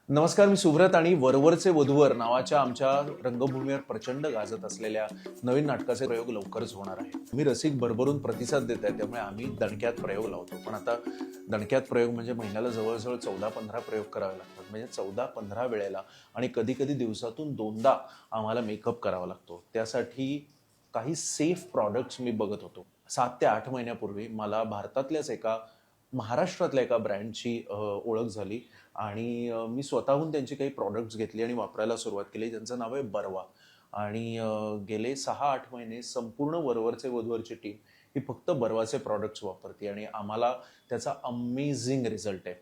नमस्कार, मी सुब्रत आणि वरवरचे वधूवर नावाच्या आमच्या रंगभूमीवर प्रचंड गाजत असलेल्या नवीन नाटकाचे प्रयोग लवकरच होणार आहे. मी रसिक भरभरून प्रतिसाद देत आहे, त्यामुळे आम्ही दणक्यात प्रयोग लावतो. पण आता दणक्यात प्रयोग म्हणजे महिन्याला जवळजवळ 14-15 प्रयोग करावे लागतात. म्हणजे 14-15 वेळेला आणि कधी कधी दिवसातून 2दा आम्हाला मेकअप करावा लागतो. त्यासाठी काही सेफ प्रॉडक्ट्स मी बघत होतो. 7 ते 8 महिन्यापूर्वी मला भारतातल्याच महाराष्ट्रातल्या एका ब्रँडची ओळख झाली आणि मी स्वतःहून त्यांची काही प्रॉडक्ट्स घेतली आणि वापरायला सुरुवात केली. त्यांचं नाव आहे बरवा आणि गेले 6-8 महिने संपूर्ण वरवरचे वधूवरची टीम ही फक्त बरवाचे प्रॉडक्ट्स वापरते आणि आम्हाला त्याचा अमेझिंग रिझल्ट आहे.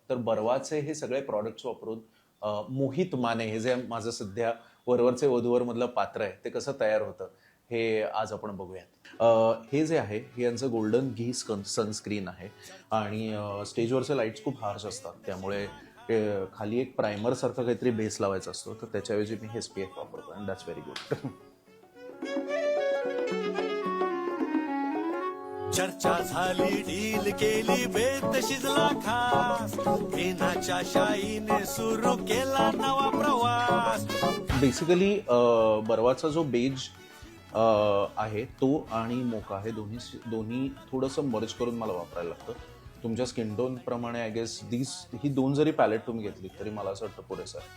तर बरवाचे हे सगळे प्रॉडक्ट्स वापरून मोहित माने हे जे माझं सध्या वरवरचे वधूवर मधलं पात्र आहे ते कसं तयार होतं हे आज आपण बघूयात. हे जे आहे हे यांचं गोल्डन घी सनस्क्रीन आहे आणि स्टेजवरचे लाईट्स खूप हार्श असतात, त्यामुळे खाली एक प्रायमर सारखं काहीतरी बेस लावायचा असतो, तर त्याच्याऐवजी मी हे SPF वापरतो अँड दॅट्स व्हेरी गुड. चर्चा झाली, डील केली, बेत शिजला खास, पेनाच्या शाईने सुरू केला नवा प्रवास. बेसिकली बरवाचा जो बेज आहे तो आणि मोका हे दोन्ही थोडंसं मर्ज करून मला वापरायला लागतं. तुमच्या स्किन टोन प्रमाणे आय गेस ही दोन जरी पॅलेट तुम्ही घेतली तरी मला असं वाटतं पुरेसं आहे.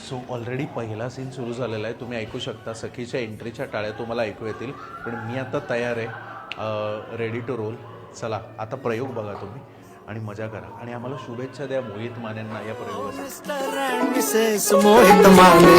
सो ऑलरेडी पहिला सीन सुरू झालेला आहे, तुम्ही ऐकू शकता. सखीच्या एंट्रीच्या टाळ्या तुम्हाला ऐकू येतील, पण मी आता तयार आहे, रेडी टू रोल. चला आता प्रयोग बघा तुम्ही आणि मजा करा आणि आम्हाला शुभेच्छा द्या मोहित मानेंना या प्रयोगासाठी. Mister and Mrs Mohit Mane.